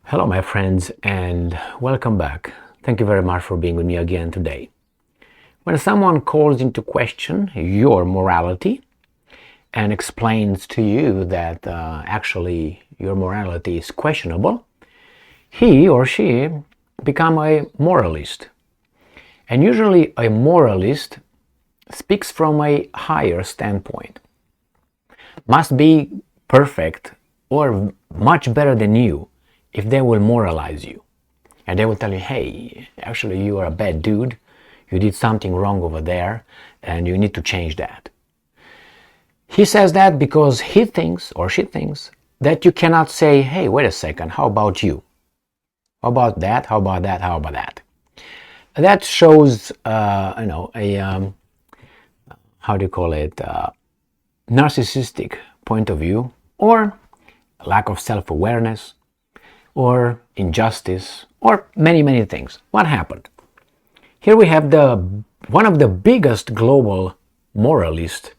Hello, my friends, and welcome back. Thank you very much for being with me again today. When someone calls into question your morality and explains to you that actually your morality is questionable, he or she become a moralist. And usually a moralist speaks from a higher standpoint. Must be perfect or much better than you if they will moralize you. And they will tell you, hey, actually you are a bad dude, you did something wrong over there, and you need to change that. He says that because he thinks, or she thinks, that you cannot say, hey, wait a second, how about you? How about that? How about that? How about that? That shows, how do you call it, narcissistic point of view, or lack of self-awareness, or injustice, or many things. What happened? Here we have one of the biggest global moralists,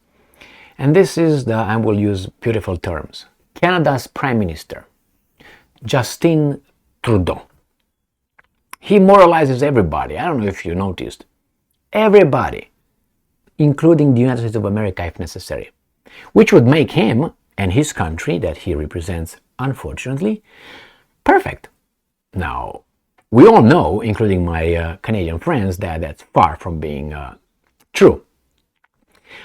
and this is I will use beautiful terms, Canada's Prime Minister, Justin Trudeau. He moralizes everybody. I don't know if you noticed. Everybody, including the United States of America if necessary, which would make him and his country that he represents, unfortunately, perfect. Now, we all know, including my Canadian friends, that that's far from being true.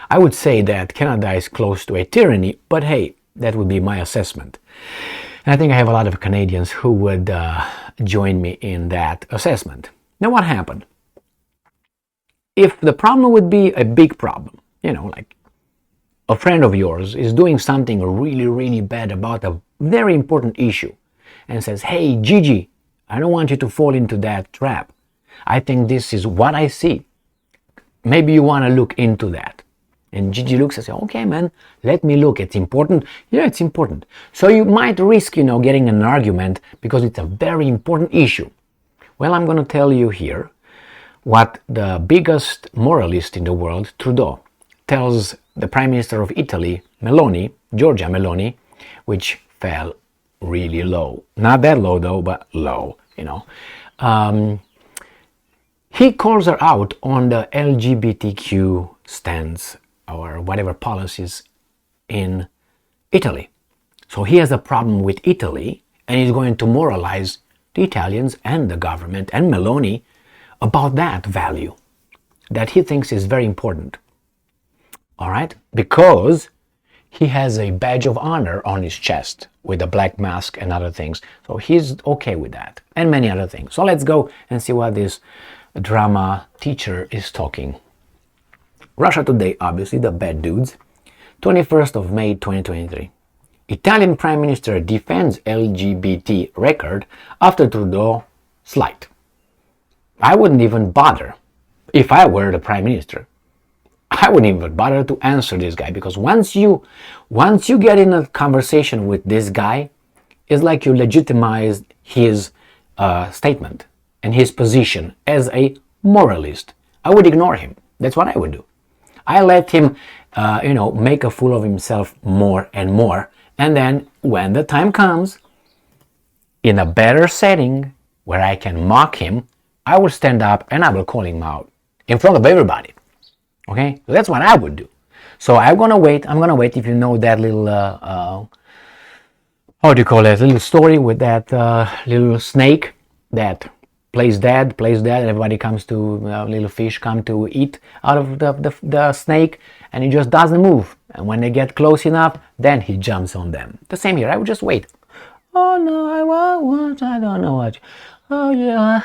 I would say that Canada is close to a tyranny, but hey, that would be my assessment. And I think I have a lot of Canadians who would join me in that assessment. Now, what happened? If the problem would be a big problem, like a friend of yours is doing something really bad about a very important issue, and says, hey, Gigi, I don't want you to fall into that trap. I think this is what I see. Maybe you want to look into that. And Gigi looks and says, okay, man, let me look. It's important. Yeah, it's important. So you might risk, getting an argument because it's a very important issue. Well, I'm going to tell you here what the biggest moralist in the world, Trudeau, tells the Prime Minister of Italy, Giorgia Meloni, which fell really low. Not that low though, but low, He calls her out on the LGBTQ stance or whatever policies in Italy. So he has a problem with Italy and he's going to moralize the Italians and the government and Meloni about that value that he thinks is very important. All right? Because he has a badge of honor on his chest with a black mask and other things. So he's okay with that and many other things. So let's go and see what this drama teacher is talking. Russia Today, obviously, the bad dudes. 21st of May 2023. Italian Prime Minister defends LGBT record after Trudeau slight. I wouldn't even bother if I were the Prime Minister. I wouldn't even bother to answer this guy because once you get in a conversation with this guy, it's like you legitimize his statement and his position as a moralist. I would ignore him. That's what I would do. I let him, make a fool of himself more and more. And then when the time comes, in a better setting where I can mock him, I will stand up and I will call him out in front of everybody. Okay, so that's what I would do. So I'm gonna wait. If you know that little, little story with that little snake that plays dead, and everybody comes to, little fish come to eat out of the snake, and he just doesn't move. And when they get close enough, then he jumps on them. The same here. I would just wait. Oh no, I don't know what. Oh yeah.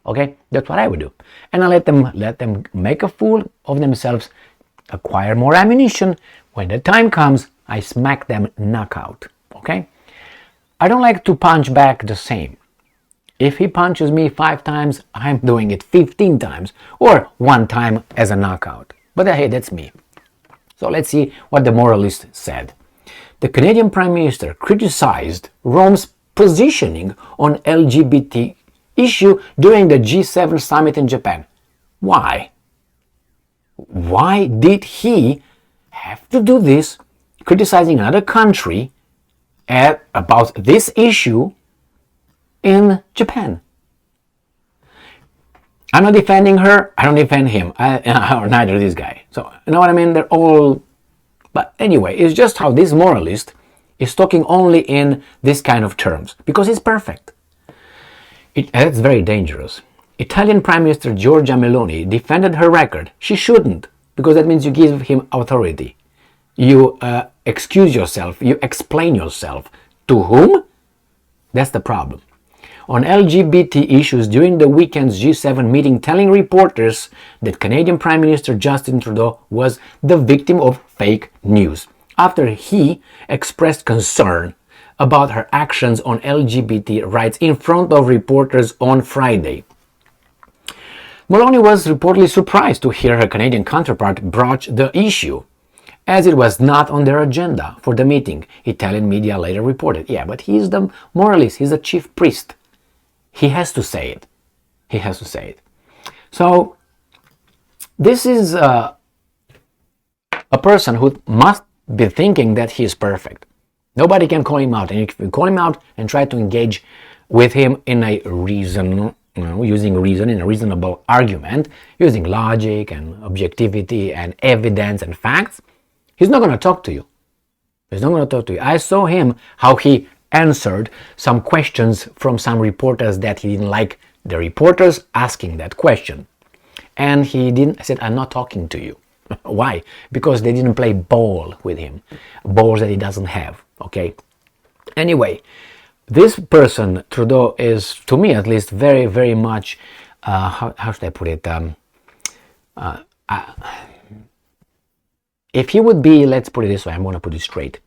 Okay, that's what I would do. And I let them make a fool of themselves, acquire more ammunition. When the time comes, I smack them knockout. Okay? I don't like to punch back the same. If he punches me 5 times, I'm doing it 15 times or 1 time as a knockout. But hey, that's me. So let's see what the moralist said. The Canadian Prime Minister criticized Rome's positioning on LGBT issue during the G7 summit in Japan. Why? Why did he have to do this, criticizing another country about this issue in Japan. I'm not defending her, I don't defend him, or neither this guy. So, you know what I mean? They're all... But anyway, it's just how this moralist is talking only in this kind of terms, because he's perfect. That's very dangerous. Italian Prime Minister Giorgia Meloni defended her record. She shouldn't, because that means you give him authority. You excuse yourself, you explain yourself. To whom? That's the problem. On LGBT issues during the weekend's G7 meeting, telling reporters that Canadian Prime Minister Justin Trudeau was the victim of fake news after he expressed concern about her actions on LGBT rights in front of reporters on Friday. Meloni was reportedly surprised to hear her Canadian counterpart broach the issue, as it was not on their agenda for the meeting, Italian media later reported. Yeah, but he's the moralist, he's the chief priest. He has to say it. He has to say it. So, this is a person who must be thinking that he is perfect. Nobody can call him out. And if you call him out and try to engage with him in a using reason, in a reasonable argument, using logic and objectivity and evidence and facts, he's not going to talk to you. He's not going to talk to you. I saw him, how he answered some questions from some reporters that he didn't like the reporters asking that question. And he said, I'm not talking to you. Why? Because they didn't play ball with him. Balls that he doesn't have. Okay? Anyway, this person, Trudeau, is, to me at least, very, very much, how should I put it? If he would be, let's put it this way, I'm going to put it straight.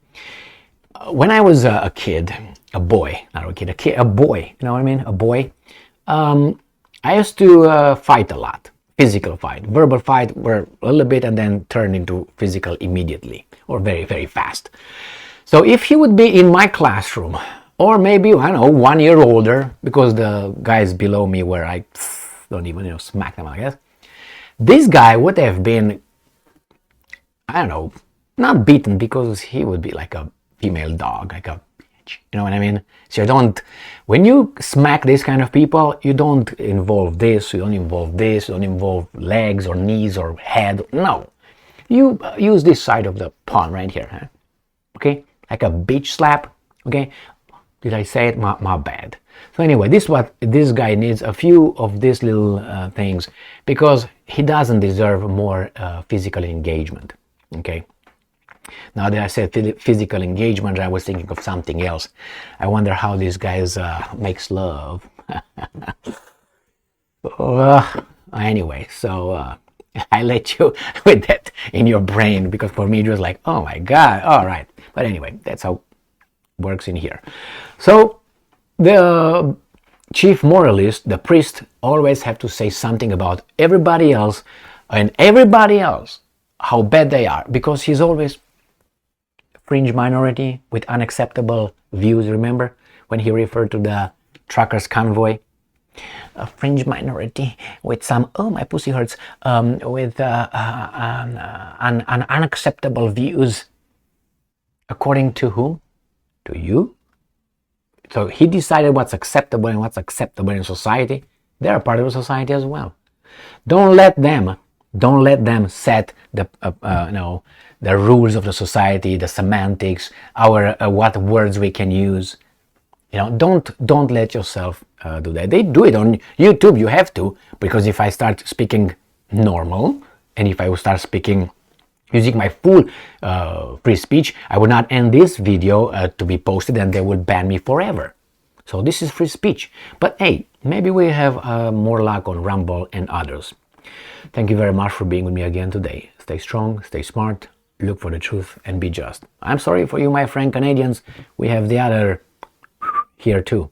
When I was a kid, a boy, not a kid, a boy, you know what I mean? A boy, I used to fight a lot. Physical fight, verbal fight were a little bit and then turn into physical immediately or very, very fast. So if he would be in my classroom, or maybe, I don't know, 1 year older, because the guys below me were, I don't even, smack them, I guess. This guy would have been, I don't know, not beaten, because he would be like a female dog, like a bitch, you know what I mean? So you don't, when you smack this kind of people, you don't involve this, you don't involve this, you don't involve legs or knees or head, no. You use this side of the palm right here, huh? Okay? Like a bitch slap, okay? Did I say it? My bad. So anyway, this guy needs a few of these little things, because he doesn't deserve more physical engagement, okay? Now that I said physical engagement, I was thinking of something else. I wonder how these guys makes love. Anyway, so I let you with that in your brain, because for me it was like, oh my God, all right. But anyway, that's how it works in here. So the chief moralist, the priest, always have to say something about everybody else and everybody else, how bad they are, because he's always fringe minority with unacceptable views. Remember when he referred to the truckers convoy? A fringe minority with some, oh my pussy hurts, with unacceptable views. According to whom? To you? So he decided what's acceptable and what's acceptable in society. They're a part of the society as well. Don't let them set the the rules of the society, the semantics, our what words we can use. Don't let yourself do that. They do it on YouTube. You have to, because if I start speaking normal, and if I will start speaking using my full free speech, I would not end this video to be posted, and they will ban me forever. So this is free speech. But hey, maybe we have more luck on Rumble and others. Thank you very much for being with me again today. Stay strong, stay smart, look for the truth, and be just. I'm sorry for you, my friend Canadians. We have the other here too.